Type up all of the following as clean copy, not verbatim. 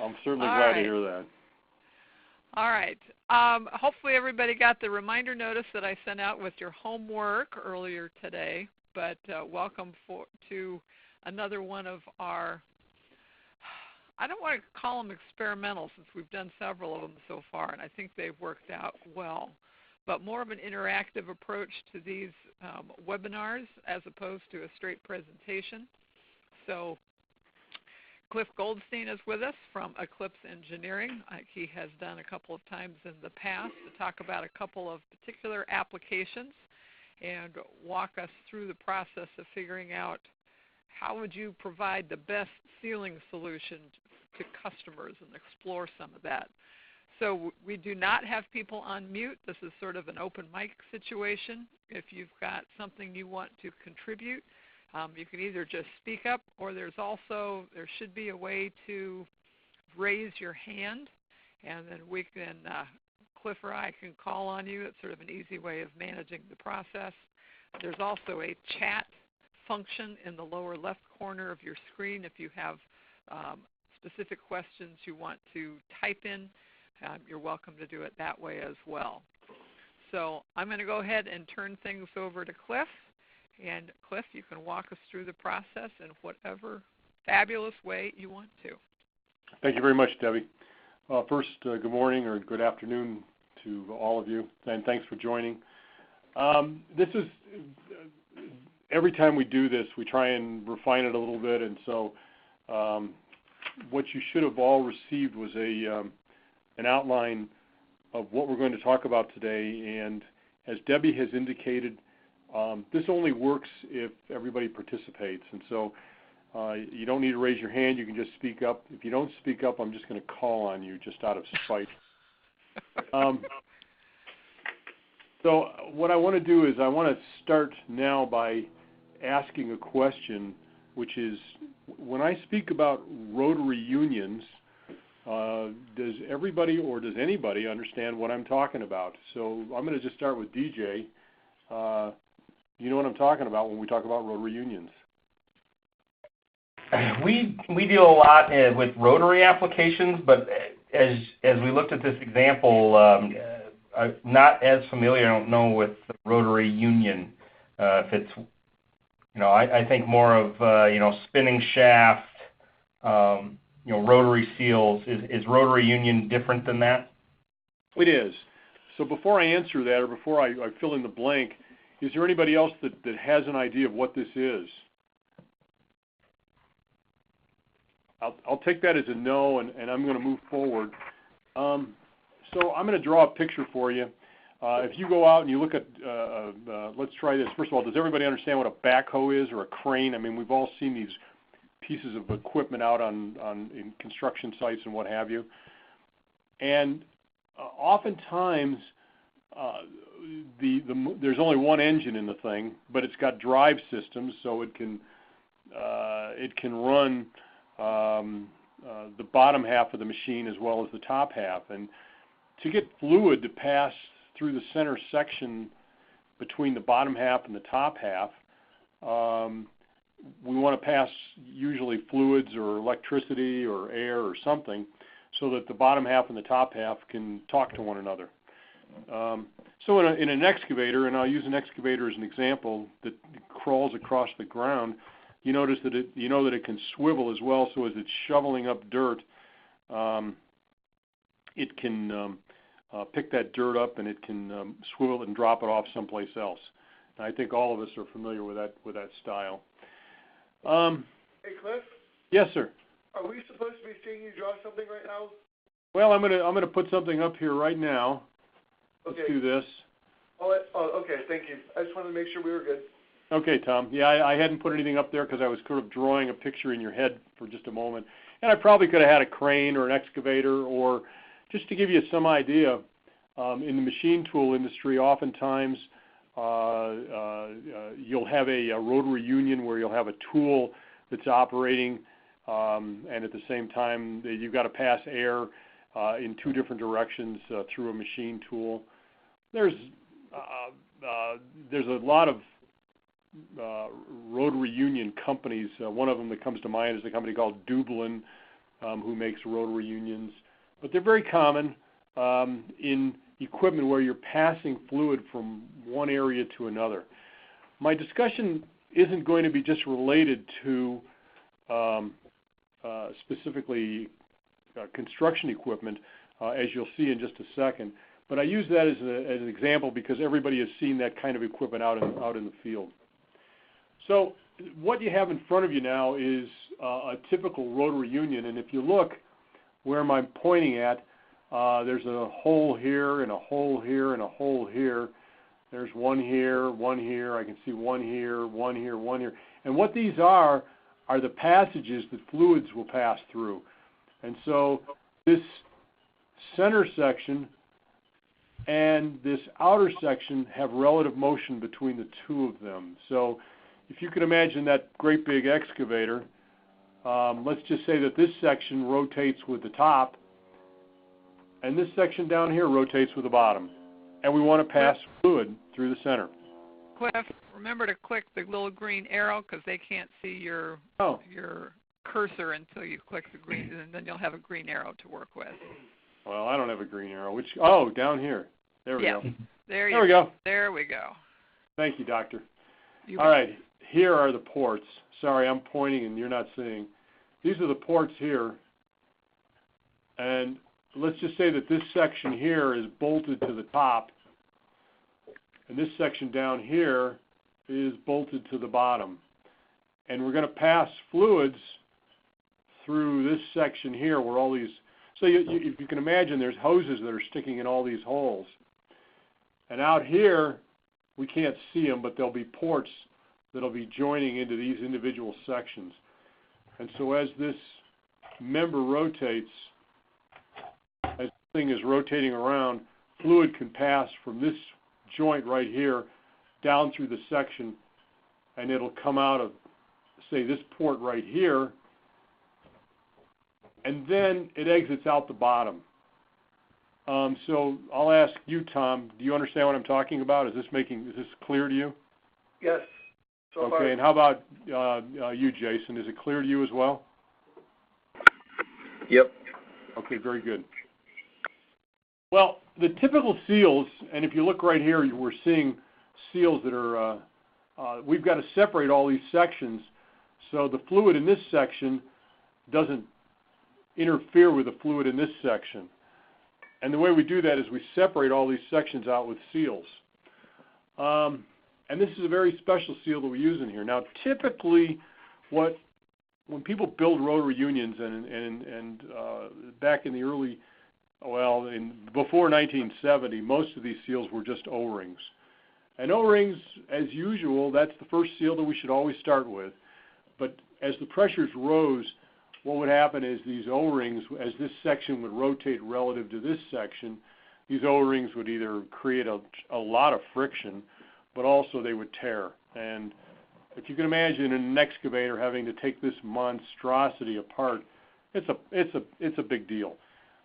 I'm certainly glad to hear that. All right. Hopefully everybody got the reminder notice that I sent out with your homework earlier today, but welcome to another one of our, I don't want to call them experimental since we've done several of them so far, and I think they've worked out well, but more of an interactive approach to these webinars as opposed to a straight presentation. So Cliff Goldstein is with us from Eclipse Engineering. He has done a couple of times in the past to talk about a couple of particular applications and walk us through the process of figuring out how would you provide the best sealing solution to customers and explore some of that. So we do not have people on mute. This is sort of an open mic situation. If you've got something you want to contribute, you can either just speak up, or there should be a way to raise your hand, and then we can, Cliff or I can call on you. It's sort of an easy way of managing the process. There's also a chat function in the lower left corner of your screen if you have specific questions you want to type in. You're welcome to do it that way as well. So I'm going to go ahead and turn things over to Cliff. And Cliff, you can walk us through the process in whatever fabulous way you want to. Thank you very much, Debbie. First, good morning or good afternoon to all of you, and thanks for joining. This is, every time we do this, we try and refine it a little bit, and so what you should have all received was an outline of what we're going to talk about today, and as Debbie has indicated, this only works if everybody participates, and so you don't need to raise your hand. You can just speak up. If you don't speak up, I'm just going to call on you just out of spite. So what I want to do is I want to start now by asking a question, which is, when I speak about rotary unions, does everybody or does anybody understand what I'm talking about? So I'm going to just start with DJ. You know what I'm talking about when we talk about rotary unions? We deal a lot with rotary applications, but as we looked at this example, I'm not as familiar. I don't know with the rotary union. If it's, I think more of spinning shaft, rotary seals. Is rotary union different than that? It is. So before I answer that, or before I fill in the blank, is there anybody else that has an idea of what this is? I'll take that as a no, and I'm going to move forward. So I'm going to draw a picture for you. If you go out and you look at, let's try this. First of all, does everybody understand what a backhoe is or a crane? I mean, we've all seen these pieces of equipment out in construction sites and what have you. And oftentimes, there's only one engine in the thing, but it's got drive systems, so it can run the bottom half of the machine as well as the top half. And to get fluid to pass through the center section between the bottom half and the top half, we want to pass usually fluids or electricity or air or something so that the bottom half and the top half can talk to one another. So in an excavator, and I'll use an excavator as an example that crawls across the ground, you notice that it can swivel as well. So as it's shoveling up dirt, it can pick that dirt up and it can swivel it and drop it off someplace else. And I think all of us are familiar with that style. Hey, Cliff? Yes, sir. Are we supposed to be seeing you draw something right now? Well, I'm gonna put something up here right now. Okay. Let's do this. Oh, okay, thank you. I just wanted to make sure we were good. Okay, Tom. Yeah, I hadn't put anything up there because I was sort of drawing a picture in your head for just a moment. And I probably could have had a crane or an excavator, or just to give you some idea, in the machine tool industry, oftentimes you'll have a rotary union where you'll have a tool that's operating, and at the same time you've got to pass air in two different directions through a machine tool. There's a lot of rotary union companies. One of them that comes to mind is a company called Dublin. who makes rotary unions, but they're very common in equipment where you're passing fluid from one area to another. My discussion isn't going to be just related to specifically construction equipment, as you'll see in just a second, but I use that as an example because everybody has seen that kind of equipment out in the field. So what you have in front of you now is a typical rotary union, and if you look where I'm pointing at, there's a hole here and a hole here and a hole here. There's one here, I can see one here, one here, one here. And what these are the passages that fluids will pass through. And so this center section and this outer section have relative motion between the two of them. So if you can imagine that great big excavator, let's just say that this section rotates with the top, and this section down here rotates with the bottom. And we want to pass fluid through the center. Cliff, remember to click the little green arrow because they can't see your cursor until you click the green, and then you'll have a green arrow to work with. Well, I don't have a green arrow. Down here. There we go. There we go. There we go. Thank you, Doctor. All right, here are the ports. Sorry, I'm pointing and you're not seeing. These are the ports here. And let's just say that this section here is bolted to the top, and this section down here is bolted to the bottom. And we're going to pass fluids through this section here where all these, so if you can imagine, there's hoses that are sticking in all these holes. And out here, we can't see them, but there'll be ports that'll be joining into these individual sections. And so as this member rotates, as the thing is rotating around, fluid can pass from this joint right here down through the section, and it'll come out of, say, this port right here, and then it exits out the bottom. So I'll ask you, Tom, do you understand what I'm talking about? Is this clear to you? Yes. So okay, far. And how about you, Jason? Is it clear to you as well? Yep. Okay, very good. Well, the typical seals, and if you look right here, we're seeing seals that are, we've got to separate all these sections so the fluid in this section doesn't interfere with the fluid in this section. And the way we do that is we separate all these sections out with seals. And this is a very special seal that we use in here. Now, typically, when people build rotary unions, and back in the early, before 1970, most of these seals were just O-rings. And O-rings, as usual, that's the first seal that we should always start with. But as the pressures rose, what would happen is these O-rings, as this section would rotate relative to this section, these O-rings would either create a lot of friction, but also they would tear. And if you can imagine an excavator having to take this monstrosity apart, it's a big deal.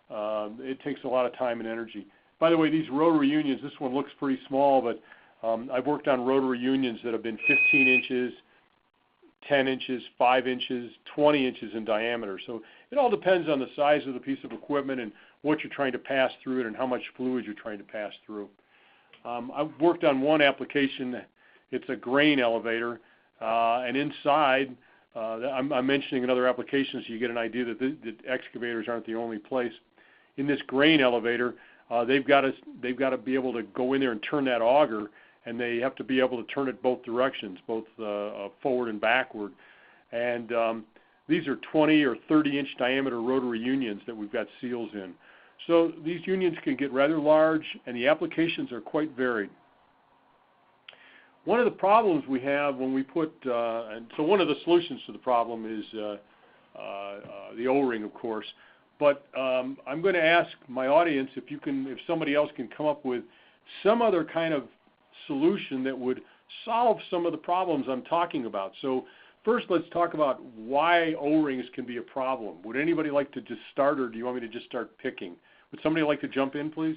It takes a lot of time and energy. By the way, these rotary unions, this one looks pretty small, but I've worked on rotary unions that have been 15 inches, 10 inches, 5 inches, 20 inches in diameter. So it all depends on the size of the piece of equipment and what you're trying to pass through it and how much fluid you're trying to pass through. I've worked on one application. It's a grain elevator, and inside, I'm mentioning another application so you get an idea that excavators aren't the only place. In this grain elevator, they've got to be able to go in there and turn that auger, and they have to be able to turn it both directions, both forward and backward. And these are 20 or 30-inch diameter rotary unions that we've got seals in. So these unions can get rather large, and the applications are quite varied. One of the problems we have when we put, and so one of the solutions to the problem is the O-ring, of course. But I'm going to ask my audience if somebody else can come up with some other kind of solution that would solve some of the problems I'm talking about. So first, let's talk about why O-rings can be a problem. Would anybody like to just start, or do you want me to just start picking? Would somebody like to jump in, please?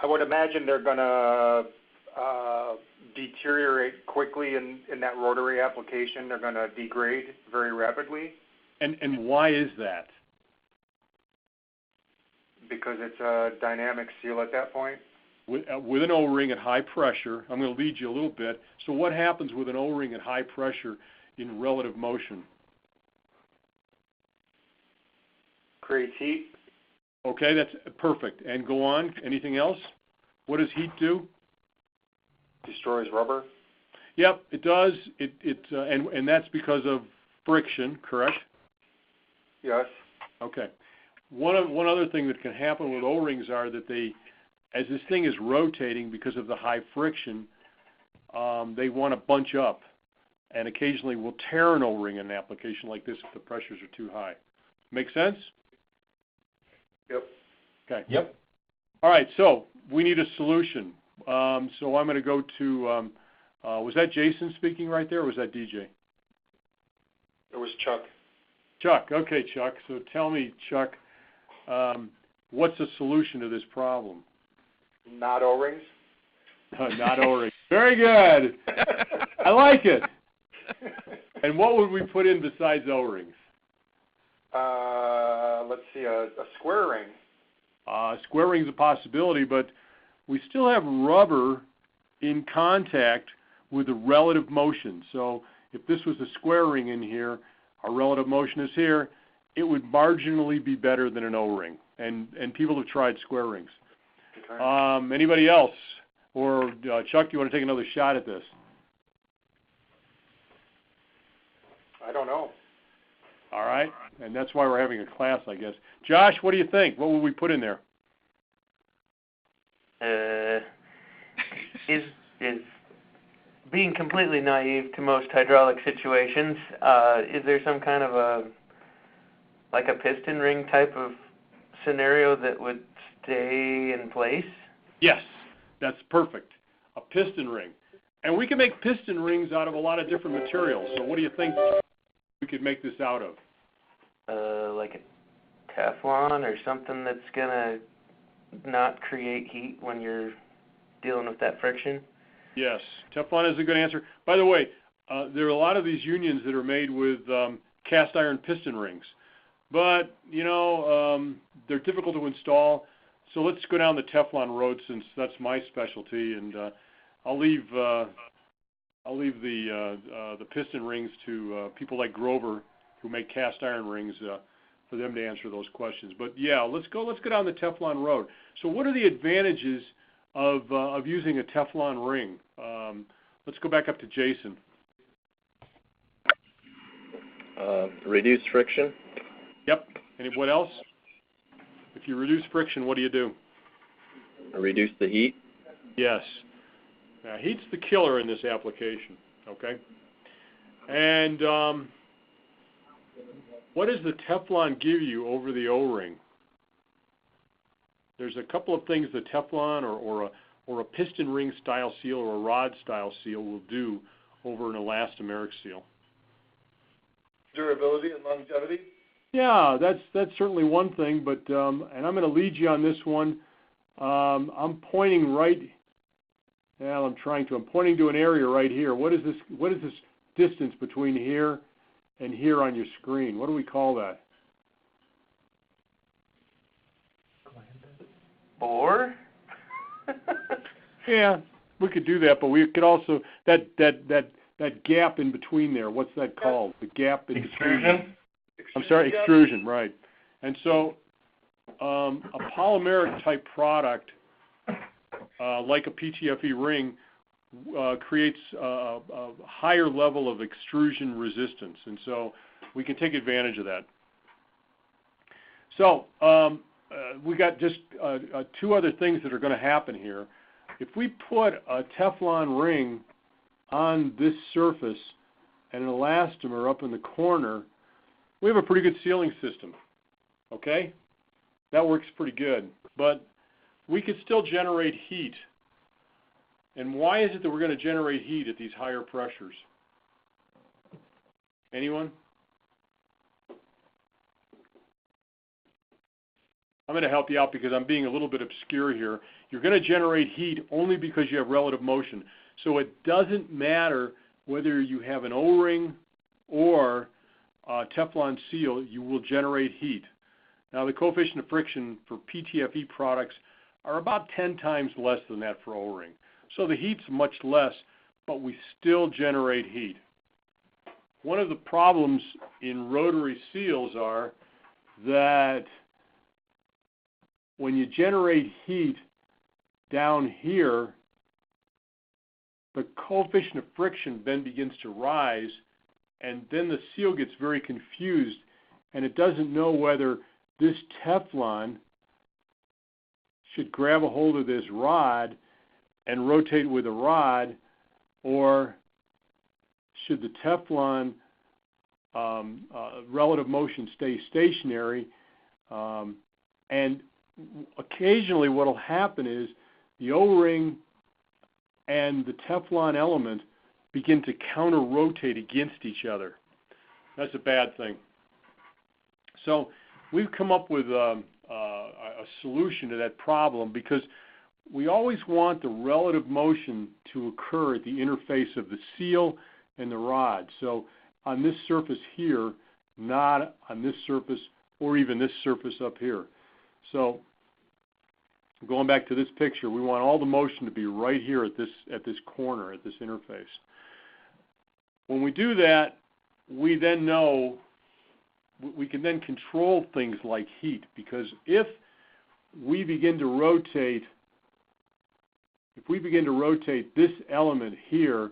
I would imagine they're going to deteriorate quickly in that rotary application. They're going to degrade very rapidly. And why is that? Because it's a dynamic seal at that point. With an O-ring at high pressure, I'm going to lead you a little bit. So what happens with an O-ring at high pressure in relative motion? Creates heat. Okay, that's perfect. And go on. Anything else? What does heat do? Destroys rubber. Yep, it does. And that's because of friction, correct? Yes. Okay. One other thing that can happen with O-rings are that as this thing is rotating because of the high friction, they want to bunch up, and occasionally will tear an O-ring in an application like this if the pressures are too high. Make sense? Yep. Okay. Yep. All right, so we need a solution. So I'm going to go to, was that Jason speaking right there, or was that DJ? It was Chuck. Chuck. Okay, Chuck. So tell me, Chuck, what's the solution to this problem? Not O-rings. Not O-rings. Very good. I like it. And what would we put in besides O-rings? Let's see, a square ring. Square ring's a possibility, but we still have rubber in contact with the relative motion. So if this was a square ring in here, our relative motion is here, it would marginally be better than an O-ring. And people have tried square rings. Okay. Anybody else? Or Chuck, do you want to take another shot at this? I don't know. All right, and that's why we're having a class, I guess. Josh, what do you think? What would we put in there? Is being completely naive to most hydraulic situations, is there some kind of like a piston ring type of scenario that would stay in place? Yes, that's perfect. A piston ring. And we can make piston rings out of a lot of different materials. So what do you think we could make this out of? Like a Teflon or something that's going to not create heat when you're dealing with that friction? Yes, Teflon is a good answer. By the way, there are a lot of these unions that are made with cast iron piston rings. But, they're difficult to install. So let's go down the Teflon road since that's my specialty, and I'll leave the piston rings to people like Grover who make cast iron rings for them to answer those questions. But yeah, let's go down the Teflon road. So what are the advantages of using a Teflon ring? Let's go back up to Jason. Reduce friction. Yep. And what else? If you reduce friction, what do you do? Reduce the heat. Yes. Now, heat's the killer in this application, okay? And what does the Teflon give you over the O-ring? There's a couple of things the Teflon or a piston ring style seal or a rod style seal will do over an elastomeric seal. Durability and longevity. Yeah, that's certainly one thing, but and I'm going to lead you on this one. I'm pointing right. Well, I'm pointing to an area right here. What is this distance between here and here on your screen? What do we call that? Bore? Yeah, we could do that, but we could also that gap in between there. What's that called? The gap in Extrusion? I'm sorry, extrusion, right. And so a polymeric type product, like a PTFE ring, creates a higher level of extrusion resistance. And so we can take advantage of that. So we got just two other things that are going to happen here. If we put a Teflon ring on this surface and an elastomer up in the corner, we have a pretty good sealing system, okay? That works pretty good, but we could still generate heat. And why is it that we're going to generate heat at these higher pressures? Anyone? I'm going to help you out because I'm being a little bit obscure here. You're going to generate heat only because you have relative motion. So it doesn't matter whether you have an O-ring or Teflon seal, you will generate heat. Now, the coefficient of friction for PTFE products are about 10 times less than that for O-ring. So the heat's much less, but we still generate heat. One of the problems in rotary seals are that when you generate heat down here, the coefficient of friction then begins to rise, and then the seal gets very confused, and it doesn't know whether this Teflon should grab a hold of this rod and rotate with the rod, or should the Teflon relative motion stay stationary. And occasionally what will happen is the O-ring and the Teflon element begin to counter-rotate against each other. That's a bad thing. So we've come up with a solution to that problem, because we always want the relative motion to occur at the interface of the seal and the rod. So on this surface here, not on this surface or even this surface up here. So going back to this picture, we want all the motion to be right here at this corner, at this interface. When we do that, we then know we can then control things like heat, because if we begin to rotate this element here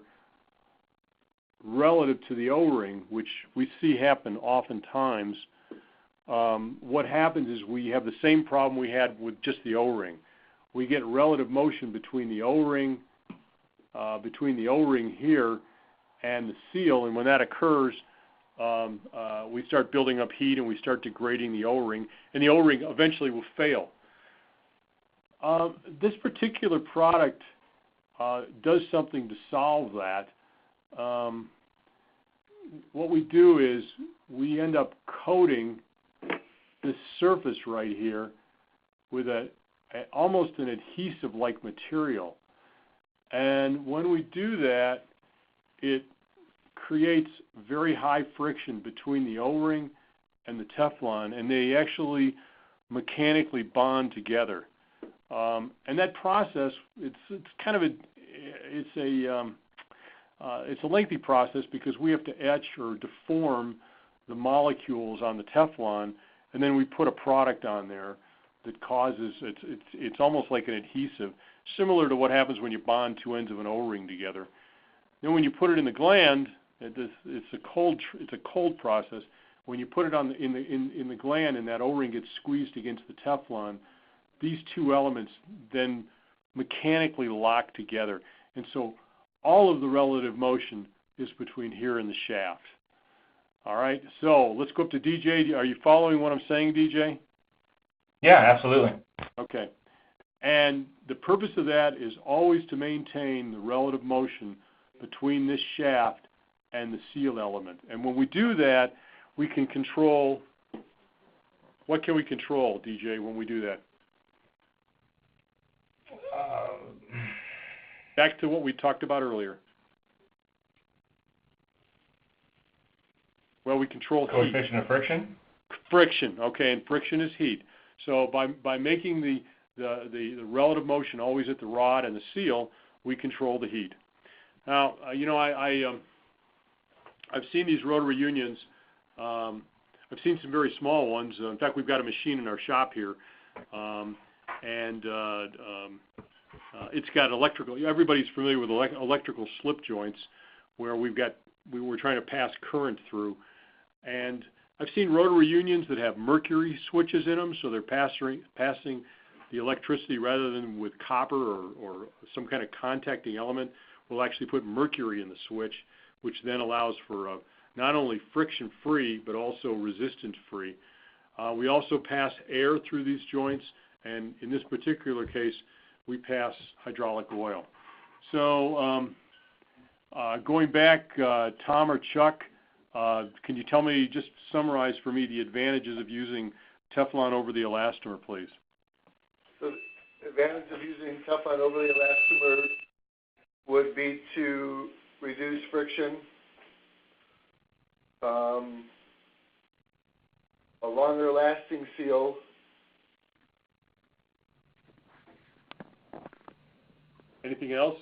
relative to the O-ring, which we see happen oftentimes, what happens is we have the same problem we had with just the O-ring. We get relative motion between the O-ring here and the seal, and when that occurs, we start building up heat and we start degrading the O-ring, and the O-ring eventually will fail. This particular product does something to solve that. What we do is we end up coating this surface right here with almost an adhesive-like material. And when we do that, it creates very high friction between the O-ring and the Teflon, and they actually mechanically bond together. And that process, it's a lengthy process, because we have to etch or deform the molecules on the Teflon, and then we put a product on there that causes, it's almost like an adhesive, similar to what happens when you bond two ends of an O-ring together. Then when you put it in the gland, it's a cold process. When you put it in the gland and that O-ring gets squeezed against the Teflon, these two elements then mechanically lock together. And so all of the relative motion is between here and the shaft. All right, so let's go up to DJ. Are you following what I'm saying, DJ? Yeah, absolutely. Okay. And the purpose of that is always to maintain the relative motion between this shaft and the seal element. And when we do that, we can control, what can we control, DJ, when we do that? Back to what we talked about earlier. Well, we control heat. Coefficient of friction? Friction, okay, and friction is heat. So by making the relative motion always at the rod and the seal, we control the heat. Now, I've seen these rotary unions. I've seen some very small ones. In fact, we've got a machine in our shop here, it's got electrical. Everybody's familiar with electrical slip joints, where we're trying to pass current through. And I've seen rotary unions that have mercury switches in them, so they're passing the electricity rather than with copper or some kind of contacting element. We'll actually put mercury in the switch, which then allows for not only friction-free but also resistance-free. We also pass air through these joints, and in this particular case, we pass hydraulic oil. So going back, Tom or Chuck, can you tell me, just summarize for me, the advantages of using Teflon over the elastomer, please? So the advantage of using Teflon over the elastomer would be to reduce friction, a longer lasting seal, Anything else?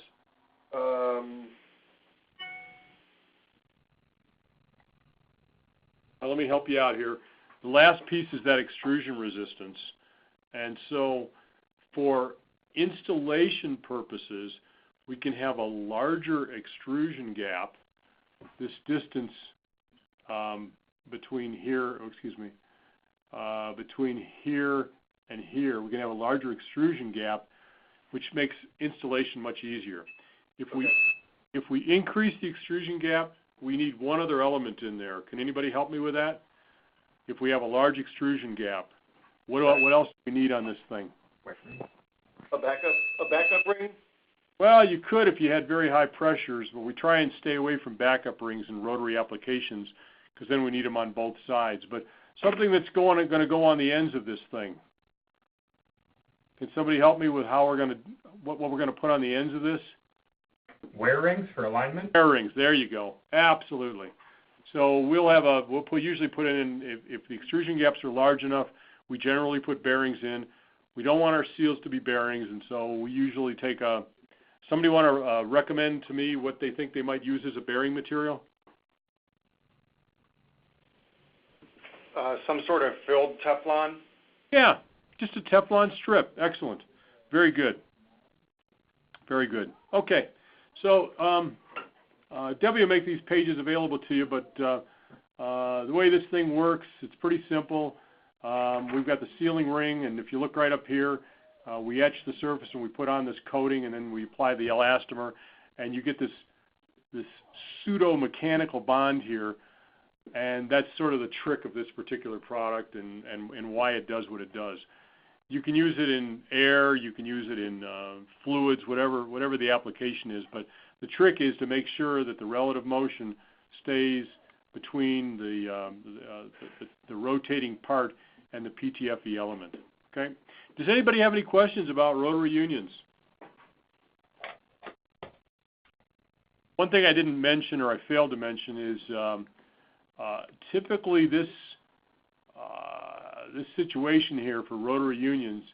Let me help you out here. The last piece is that extrusion resistance. And so for installation purposes, we can have a larger extrusion gap. This distance between here, between here and here, we can have a larger extrusion gap, which makes installation much easier. If we increase the extrusion gap, we need one other element in there. Can anybody help me with that? If we have a large extrusion gap, what else do we need on this thing? a backup ring. Well, you could if you had very high pressures, but we try and stay away from backup rings in rotary applications because then we need them on both sides. But something that's going to go on the ends of this thing. Can somebody help me with how we're going to what we're going to put on the ends of this? Wear rings for alignment? Wear rings. There you go. Absolutely. So we'll usually put it in if the extrusion gaps are large enough. We generally put bearings in. We don't want our seals to be bearings, and so we usually take a. Somebody want to recommend to me what they think they might use as a bearing material? Some sort of filled Teflon? Yeah, just a Teflon strip. Excellent. Very good. Very good. Okay. So Debbie will make these pages available to you, but the way this thing works, it's pretty simple. We've got the sealing ring, and if you look right up here, we etch the surface and we put on this coating, and then we apply the elastomer, and you get this pseudo-mechanical bond here, and that's sort of the trick of this particular product and why it does what it does. You can use it in air, you can use it in fluids, whatever the application is, but the trick is to make sure that the relative motion stays between the rotating part and the PTFE element. Okay? Does anybody have any questions about rotary unions? One thing I didn't mention, or I failed to mention, is typically this situation here for rotary unions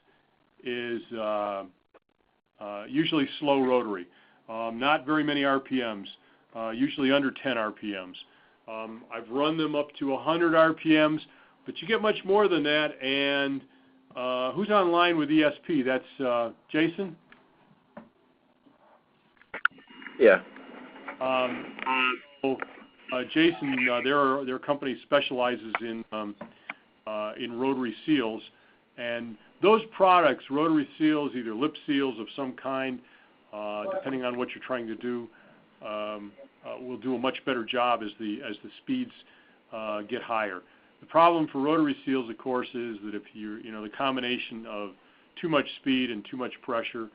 is usually slow rotary, not very many RPMs, usually under 10 RPMs. I've run them up to 100 RPMs, but you get much more than that. And who's online with ESP? That's Jason? Yeah. Jason, their company specializes in rotary seals, and those products, rotary seals, either lip seals of some kind, depending on what you're trying to do, will do a much better job as the speeds get higher. The problem for rotary seals, of course, is that if the combination of too much speed and too much pressure,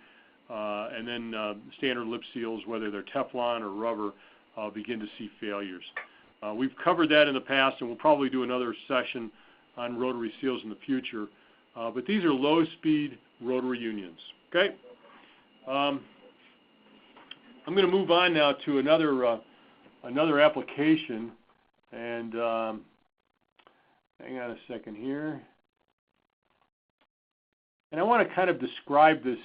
and then standard lip seals, whether they're Teflon or rubber, begin to see failures. We've covered that in the past, and we'll probably do another session on rotary seals in the future. But these are low-speed rotary unions. Okay. I'm going to move on now to another application, and hang on a second here. And I want to kind of describe this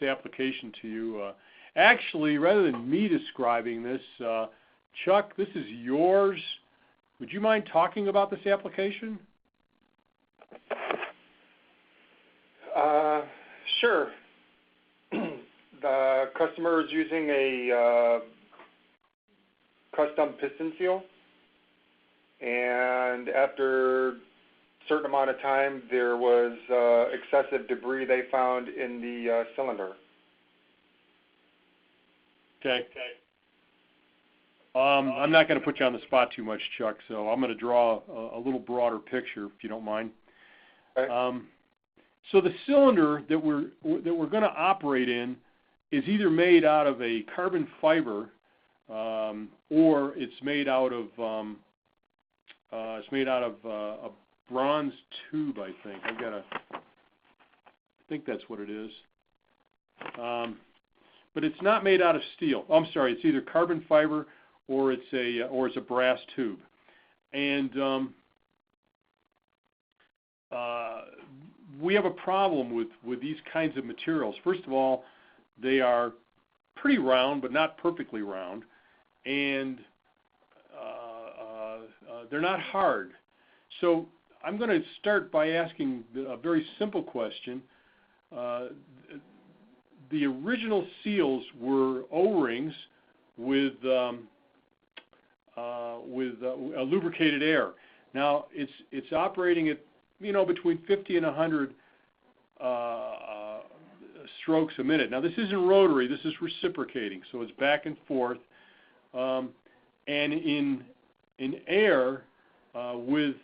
application to you. Actually, rather than me describing this, Chuck, this is yours. Would you mind talking about this application? Sure. The customer is using a custom piston seal, and after a certain amount of time, there was excessive debris they found in the cylinder. Okay. I'm not going to put you on the spot too much, Chuck, so I'm going to draw a little broader picture, if you don't mind. Okay. So the cylinder that we're going to operate in is either made out of a carbon fiber, or it's made out of a bronze tube. I think I think that's what it is. But it's not made out of steel. Oh, I'm sorry. It's either carbon fiber or it's a brass tube. And we have a problem with these kinds of materials. First of all, they are pretty round, but not perfectly round, and they're not hard. So I'm going to start by asking a very simple question. The original seals were O-rings with lubricated air. Now it's operating at between 50 and 100 strokes a minute. Now this isn't rotary, this is reciprocating, so it's back and forth. And in air with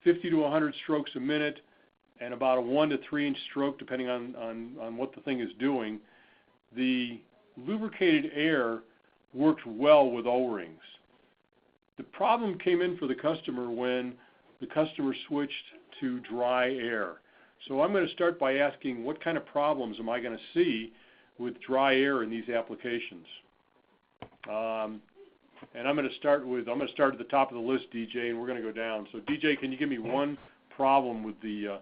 50 to 100 strokes a minute and about a 1 to 3 inch stroke, depending on what the thing is doing, the lubricated air worked well with O-rings. The problem came in for the customer when the customer switched to dry air. So I'm going to start by asking, what kind of problems am I going to see with dry air in these applications? And I'm going to start at the top of the list, DJ, and we're going to go down. So DJ, can you give me one problem with the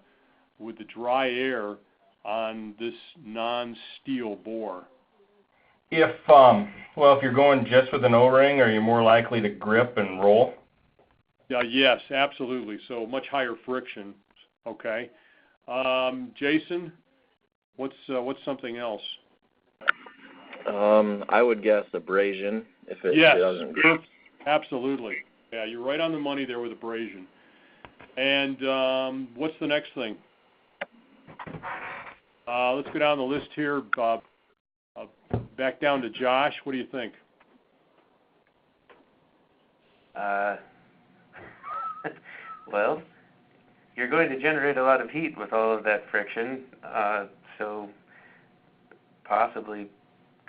dry air on this non-steel bore? If you're going just with an O-ring, are you more likely to grip and roll? Yes, absolutely. So much higher friction. Okay. Jason, what's something else? I would guess abrasion if it doesn't grip. Absolutely. Yeah, you're right on the money there with abrasion. And what's the next thing? Let's go down the list here. Back down to Josh. What do you think? Well, you're going to generate a lot of heat with all of that friction, so possibly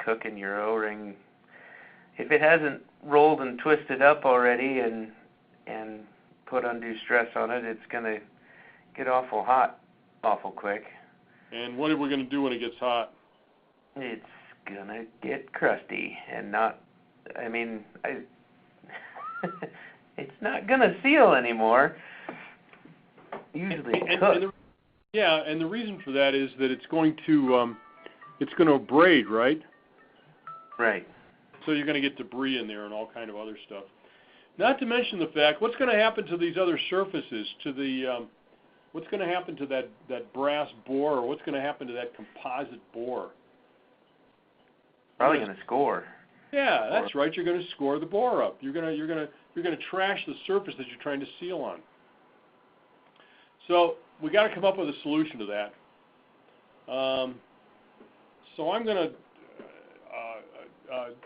cooking your O-ring. If it hasn't rolled and twisted up already and put undue stress on it, it's going to get awful hot awful quick. And what are we going to do when it gets hot? It's going to get crusty and not, it's not going to seal anymore. Usually it cooks. And the reason for that is that it's going to abrade, right? Right. So you're going to get debris in there and all kind of other stuff. Not to mention the fact, what's going to happen to these other surfaces, what's going to happen to that brass bore, or what's going to happen to that composite bore? Probably going to score. Yeah, that's right. You're going to score the bore up. You're going to trash the surface that you're trying to seal on. So we got to come up with a solution to that. So I'm going to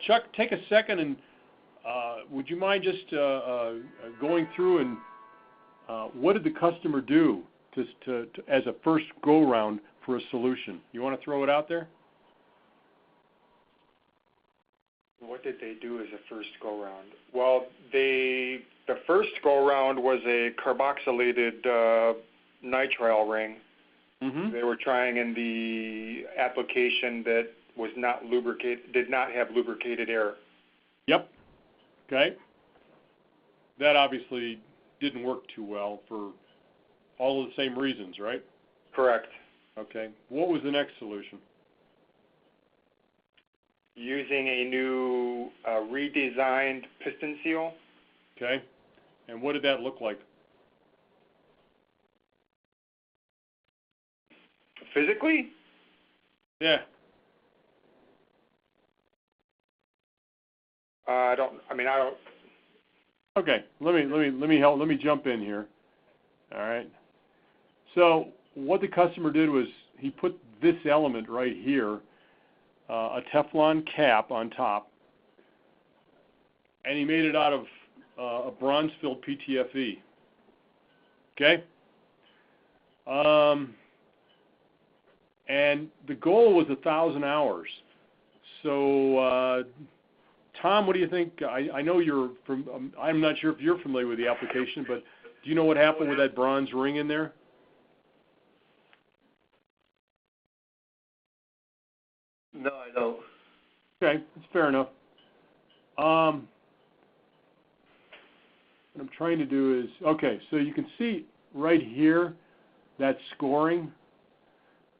Chuck, take a second and would you mind just going through and what did the customer do to as a first go round for a solution? You want to throw it out there? What did they do as a first go round? Well, the first go round was a carboxylated nitrile ring. Mm-hmm. They were trying in the application that was not lubricated, did not have lubricated air. Yep. Okay. That obviously didn't work too well for all of the same reasons, right? Correct. Okay. What was the next solution? Using a new redesigned piston seal. Okay. And what did that look like? Physically? Yeah. I don't. Okay. Let me jump in here. All right. So what the customer did was he put this element right here, a Teflon cap on top, and he made it out of a bronze-filled PTFE. Okay. And the goal was 1,000 hours. So, Tom, what do you think? I know you're from. I'm not sure if you're familiar with the application, but do you know what happened with that bronze ring in there? No, I don't. Okay, that's fair enough. what I'm trying to do is, okay, so you can see right here that scoring.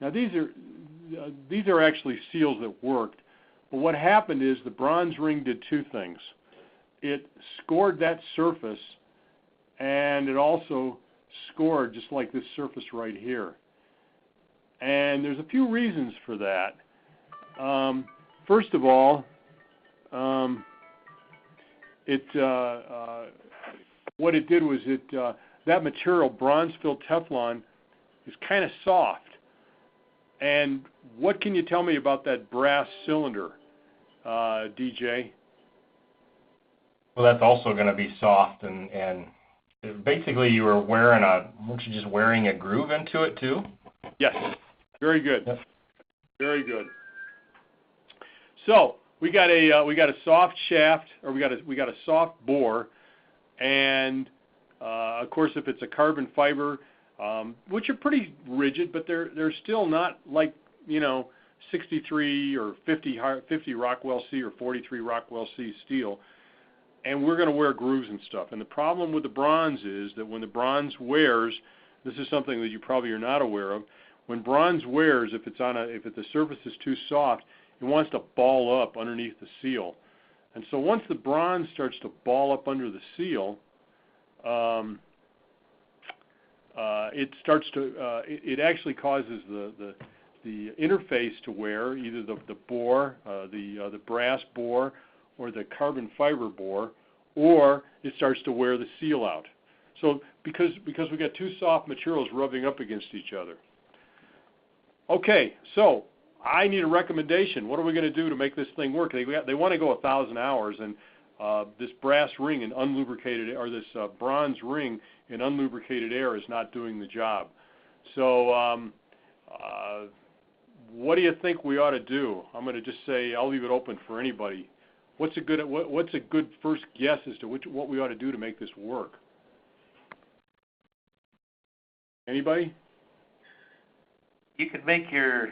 Now these are actually seals that worked, but what happened is the bronze ring did two things. It scored that surface, and it also scored just like this surface right here. And there's a few reasons for that. First of all, what it did was that material, bronze-filled Teflon, is kind of soft. And what can you tell me about that brass cylinder, DJ? Well, that's also going to be soft, and basically weren't you just wearing a groove into it too? Yes. Very good. Yep. Very good. So we got a soft shaft, or we got a soft bore, and of course if it's a carbon fiber, which are pretty rigid, but they're still not like 63 or 50 Rockwell C or 43 Rockwell C steel. And we're going to wear grooves and stuff. And the problem with the bronze is that when the bronze wears, this is something that you probably are not aware of. When bronze wears, if the surface is too soft, it wants to ball up underneath the seal. And so once the bronze starts to ball up under the seal, it actually causes the interface to wear, either the bore, the brass bore, or the carbon fiber bore, or it starts to wear the seal out. So because we got two soft materials rubbing up against each other. Okay, so I need a recommendation. What are we going to do to make this thing work? They want to go 1,000 hours, and this brass ring in unlubricated, or this bronze ring in unlubricated air is not doing the job. So what do you think we ought to do? I'm going to just say, I'll leave it open for anybody. What's a good first guess as to what we ought to do to make this work? Anybody? You could make your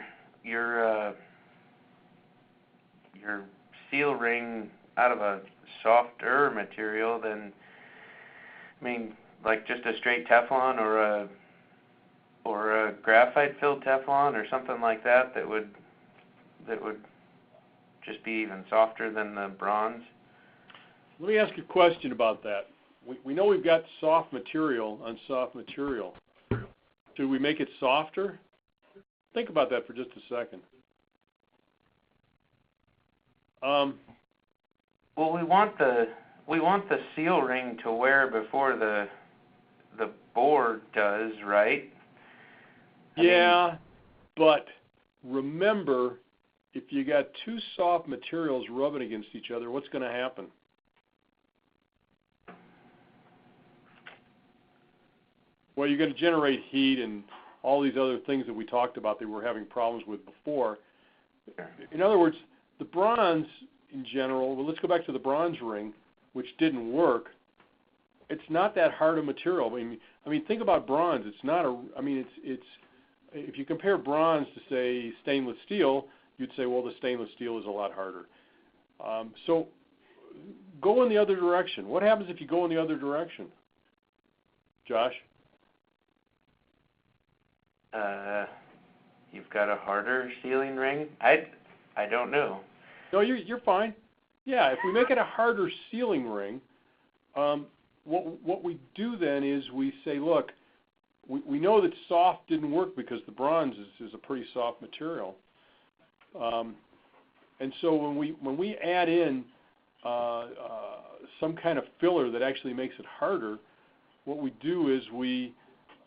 seal ring out of a softer material than, like just a straight Teflon or a graphite filled Teflon or something like that would just be even softer than the bronze. Let me ask you a question about that. We know we've got soft material on soft material. Should we make it softer? Think about that for just a second. Well, we want the seal ring to wear before the board does, right? Yeah, but remember, if you got two soft materials rubbing against each other, what's going to happen? Well, you're going to generate heat and all these other things that we talked about that we were having problems with before. In other words, the bronze in general, well, let's go back to the bronze ring, which didn't work. It's not that hard a material. I mean, think about bronze. It's not it's if you compare bronze to, say, stainless steel, you'd say, well, the stainless steel is a lot harder. So go in the other direction. What happens if you go in the other direction? Josh? You've got a harder sealing ring? I don't know. No, you're fine. Yeah, if we make it a harder sealing ring, what we do then is we say, look, we know that soft didn't work because the bronze is a pretty soft material. And so when we add in some kind of filler that actually makes it harder, what we do is we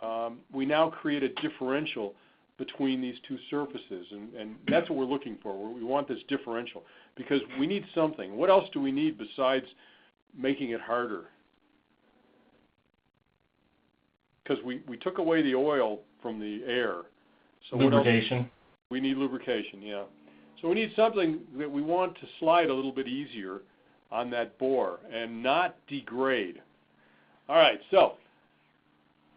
now create a differential between these two surfaces, and that's what we're looking for. We want this differential because we need something. What else do we need besides making it harder? Because we took away the oil from the air. So lubrication. What else? We need lubrication, yeah. So we need something that we want to slide a little bit easier on that bore and not degrade. All right, so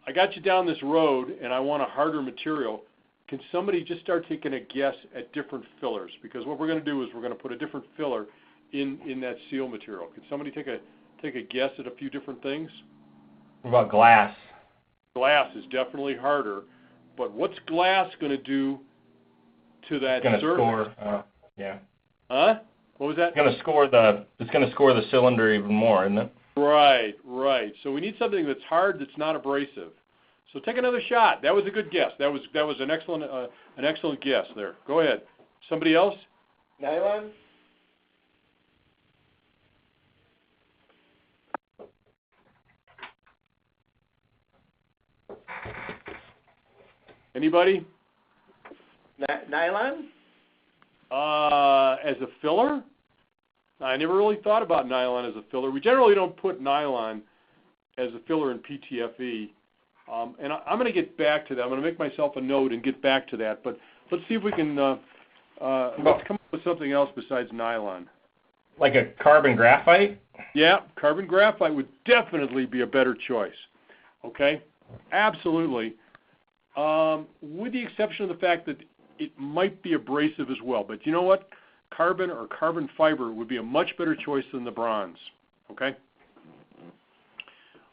I got you down this road, and I want a harder material. Can somebody just start taking a guess at different fillers? Because what we're going to do is we're going to put a different filler in that seal material. Can somebody take take a guess at a few different things? What about glass? Glass is definitely harder, but what's glass going to do to that surface? It's going to score, yeah. Huh? What was that? It's going to score the cylinder even more, isn't it? Right, right. So we need something that's hard, that's not abrasive. So take another shot. That was a good guess. That was an excellent guess there. Go ahead. Somebody else? Nylon? Anybody? Nylon? As a filler? I never really thought about nylon as a filler. We generally don't put nylon as a filler in PTFE. And I'm going to get back to that. I'm going to make myself a note and get back to that. But let's see if we can let's come up with something else besides nylon. Like a carbon graphite? Yeah, carbon graphite would definitely be a better choice. Okay? Absolutely. With the exception of the fact that it might be abrasive as well. But you know what? Carbon or carbon fiber would be a much better choice than the bronze. Okay?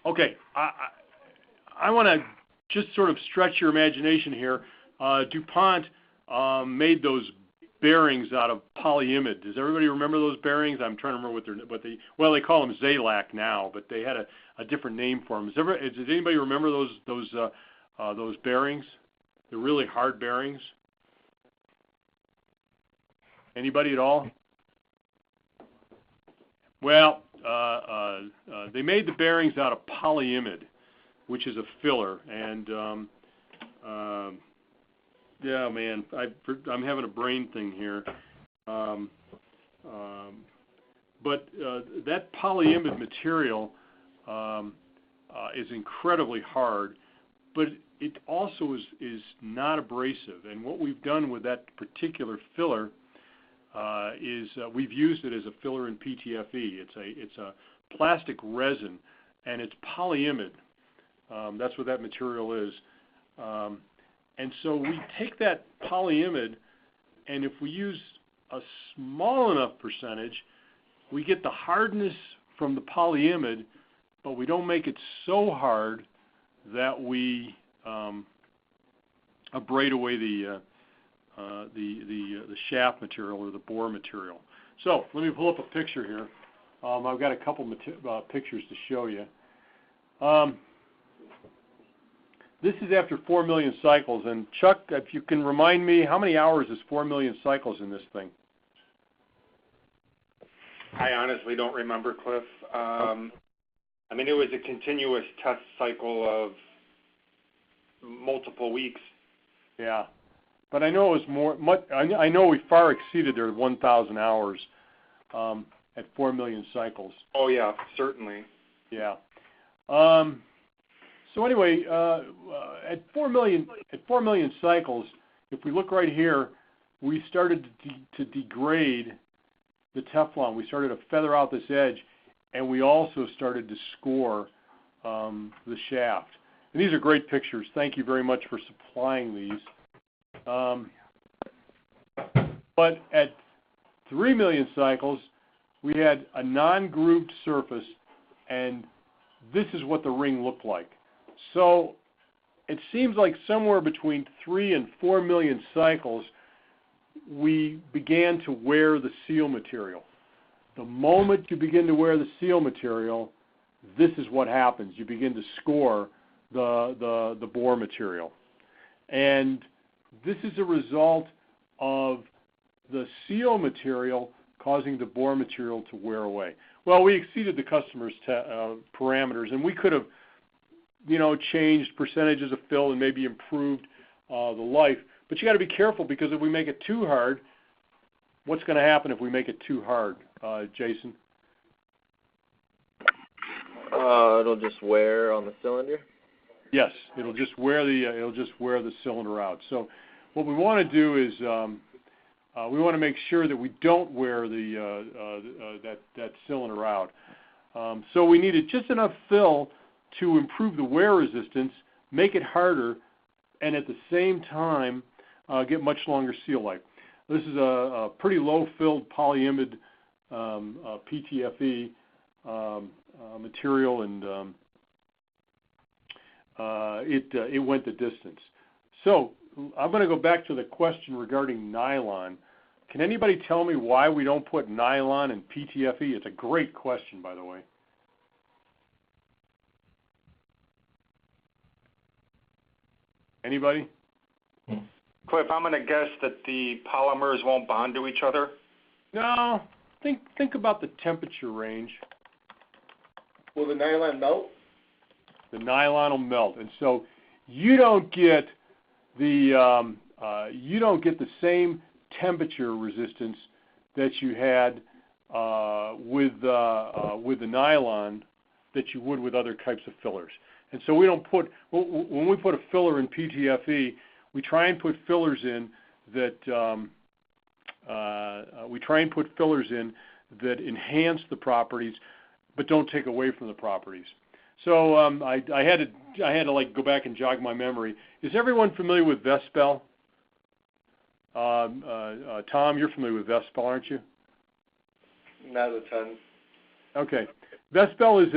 Okay. I want to just sort of stretch your imagination here. DuPont made those bearings out of polyimide. Does everybody remember those bearings? I'm trying to remember well, they call them Zalac now, but they had a different name for them. Does anybody remember those bearings? They're really hard bearings. Anybody at all? Well, they made the bearings out of polyimide, which is a filler, and yeah, man, I'm having a brain thing here. But that polyimide material is incredibly hard, but it also is not abrasive. And what we've done with that particular filler is we've used it as a filler in PTFE. It's a plastic resin, and it's polyimide. That's what that material is. And so we take that polyimide, and if we use a small enough percentage, we get the hardness from the polyimide, but we don't make it so hard that we abrade away the shaft material or the bore material. So let me pull up a picture here. I've got a couple pictures to show you. This is after 4 million cycles, and Chuck, if you can remind me, how many hours is 4 million cycles in this thing? I honestly don't remember, Cliff. I mean, it was a continuous test cycle of multiple weeks. Yeah, but I know it was I know we far exceeded their 1,000 hours at 4 million cycles. Oh yeah, certainly. Yeah. So anyway, at 4 million cycles, if we look right here, we started to degrade the Teflon. We started to feather out this edge, and we also started to score the shaft. And these are great pictures. Thank you very much for supplying these. But at 3 million cycles, we had a non-grooved surface, and this is what the ring looked like. So it seems like somewhere between 3 and 4 million cycles, we began to wear the seal material. The moment you begin to wear the seal material, this is what happens. You begin to score the bore material. And this is a result of the seal material causing the bore material to wear away. Well, we exceeded the customer's parameters, and we could have, changed percentages of fill and maybe improved the life. But you got to be careful, because if we make it too hard, what's going to happen if we make it too hard, Jason? It'll just wear on the cylinder. Yes, it'll just wear the cylinder out. So what we want to do is we want to make sure that we don't wear that cylinder out. So we needed just enough fill to improve the wear resistance, make it harder, and at the same time get much longer seal life. This is a pretty low-filled polyimide PTFE. material, and it went the distance. So I'm going to go back to the question regarding nylon. Can anybody tell me why we don't put nylon in PTFE? It's a great question, by the way. Anybody? Cliff, I'm going to guess that the polymers won't bond to each other. No. Think about the temperature range. Will the nylon melt? The nylon will melt, and so you don't get the same temperature resistance that you had with the nylon that you would with other types of fillers. And so we don't put, when we put a filler in PTFE, we try and put fillers in that enhance the properties, but don't take away from the properties. So I had to like go back and jog my memory. Is everyone familiar with Vespel? Tom, you're familiar with Vespel, aren't you? Not a ton. Okay. Vespel is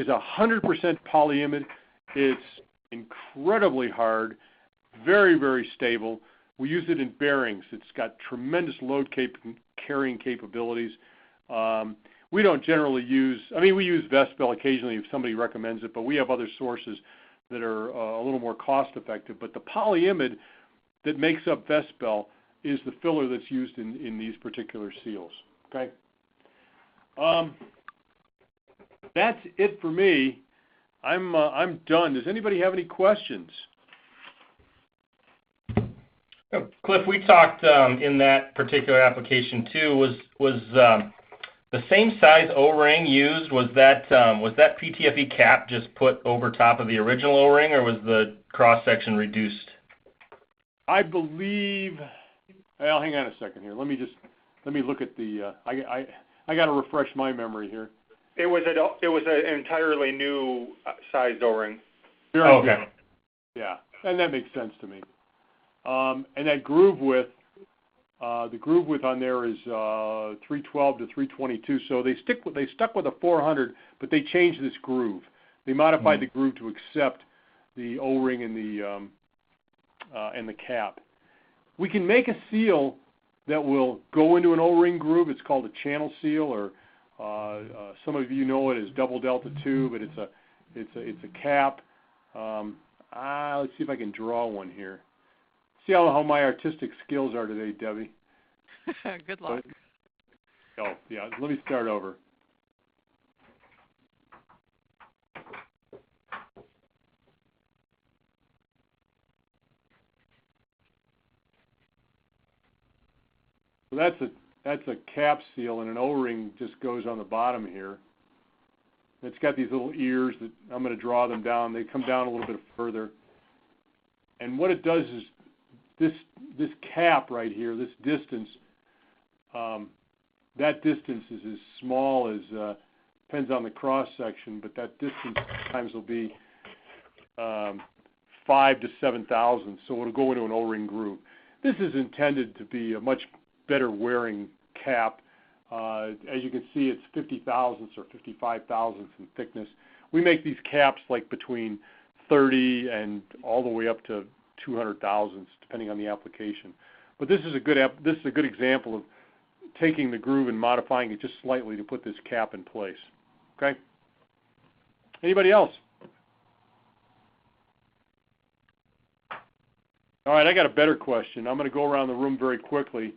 100% polyimide. It's incredibly hard, very, very stable. We use it in bearings. It's got tremendous load carrying capabilities. We don't generally use, we use Vespel occasionally if somebody recommends it, but we have other sources that are a little more cost effective. But the polyimide that makes up Vespel is the filler that's used in these particular seals. Okay? That's it for me. I'm done. Does anybody have any questions? Cliff, we talked in that particular application too. Was the same size O-ring used? Was that PTFE cap just put over top of the original O-ring, or was the cross section reduced? I believe. Well, hang on a second here. Let me look at the. I got to refresh my memory here. It was an entirely new sized O-ring. Okay. Yeah, and that makes sense to me. And that groove width, the groove width on there is 312 to 322. So they stuck with a 400, but they changed this groove. They modified the groove to accept the O-ring and the cap. We can make a seal that will go into an O-ring groove. It's called a channel seal, or some of you know it as double delta 2, but it's a cap. Let's see if I can draw one here. See how my artistic skills are today, Debbie. Good luck. Oh, yeah. Let me start over. So that's a cap seal, and an O-ring just goes on the bottom here. It's got these little ears that I'm going to draw them down. They come down a little bit further. And what it does is this cap right here, this distance, that distance is as small as, depends on the cross section, but that distance sometimes will be 5 to 7 thousandths, so it'll go into an O-ring groove. This is intended to be a much better wearing cap. As you can see, it's 50 thousandths or 55 thousandths in thickness. We make these caps like between 30 and all the way up to 200 thousandths, depending on the application. But this is a good example of taking the groove and modifying it just slightly to put this cap in place. Okay? Anybody else? All right, I got a better question. I'm going to go around the room very quickly.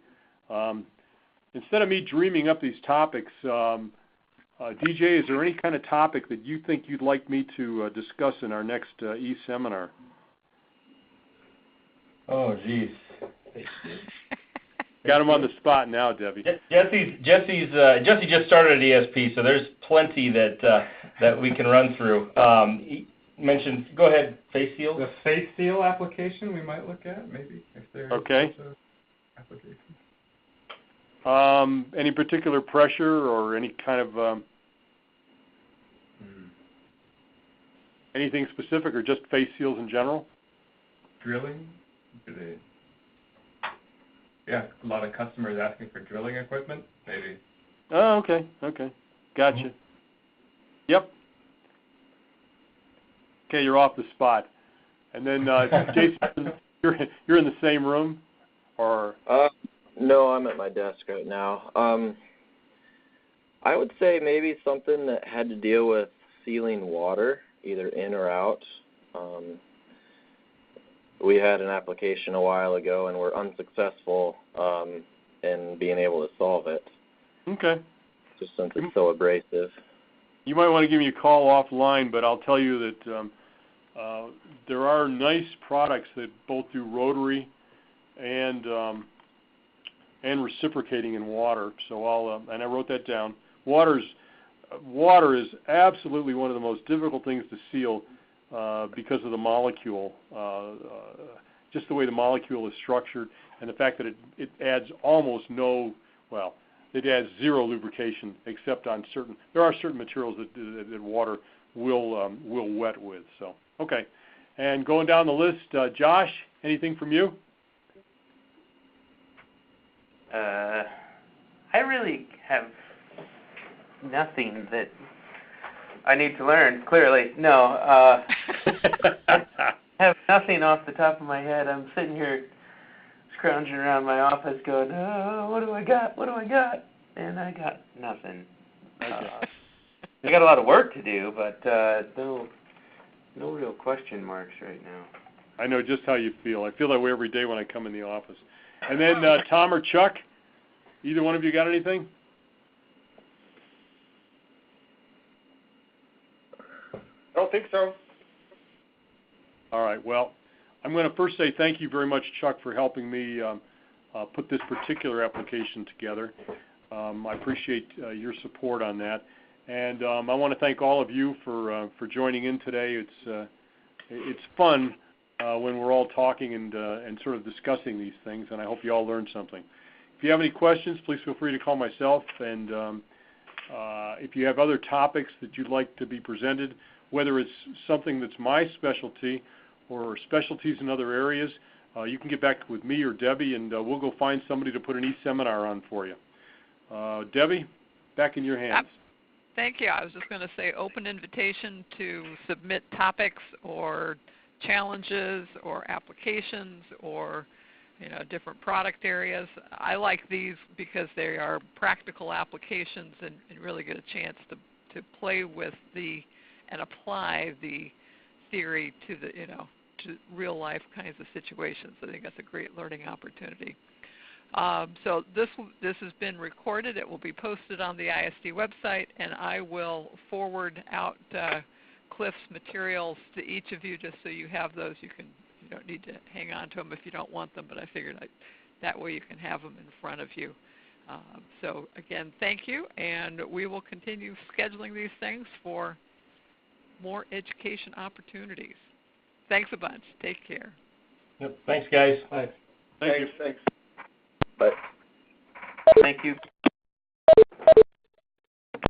Instead of me dreaming up these topics, DJ, is there any kind of topic that you think you'd like me to discuss in our next e-seminar? Oh, geez. Got him on the spot now, Debbie. Jesse just started at ESP, so there's plenty that we can run through. He mentioned, go ahead, face seal. The face seal application we might look at, maybe, if there's okay. application. Any particular pressure or any kind of anything specific, or just face seals in general? Drilling? Yeah, a lot of customers asking for drilling equipment, maybe. Oh, okay. Gotcha. Yep. Okay, you're off the spot. And then, Jason, you're in the same room, or? No, I'm at my desk right now. I would say maybe something that had to deal with sealing water, either in or out. We had an application a while ago, and we're unsuccessful in being able to solve it. Okay. Just since it's so abrasive. You might want to give me a call offline, but I'll tell you that there are nice products that both do rotary and reciprocating in water. So and I wrote that down. Water is absolutely one of the most difficult things to seal because of the molecule, just the way the molecule is structured, and the fact that it adds almost no, well, it adds zero lubrication except on certain. There are certain materials that water will wet with. So okay, and going down the list, Josh, anything from you? I really have nothing that I need to learn, clearly. No, I have nothing off the top of my head. I'm sitting here scrounging around my office going, oh, what do I got? What do I got? And I got nothing. I got a lot of work to do, but no real question marks right now. I know just how you feel. I feel that way every day when I come in the office. And then Tom or Chuck, either one of you got anything? I don't think so. All right. Well, I'm going to first say thank you very much, Chuck, for helping me put this particular application together. I appreciate your support on that. And I want to thank all of you for joining in today. It's fun when we're all talking and sort of discussing these things, and I hope you all learned something. If you have any questions, please feel free to call myself. And if you have other topics that you'd like to be presented, whether it's something that's my specialty or specialties in other areas, you can get back with me or Debbie, and we'll go find somebody to put an e-seminar on for you. Debbie, back in your hands. Thank you. I was just going to say open invitation to submit topics or challenges or applications or different product areas. I like these because they are practical applications and really get a chance to play with and apply the theory to to real life kinds of situations. I think that's a great learning opportunity. So this has been recorded. It will be posted on the ISD website, and I will forward out Cliff's materials to each of you just so you have those. You don't need to hang on to them if you don't want them, but I figured that way you can have them in front of you. So again, thank you, and we will continue scheduling these things for more education opportunities. Thanks a bunch. Take care. Yep. Thanks, guys. Bye. Thanks. But Thank you.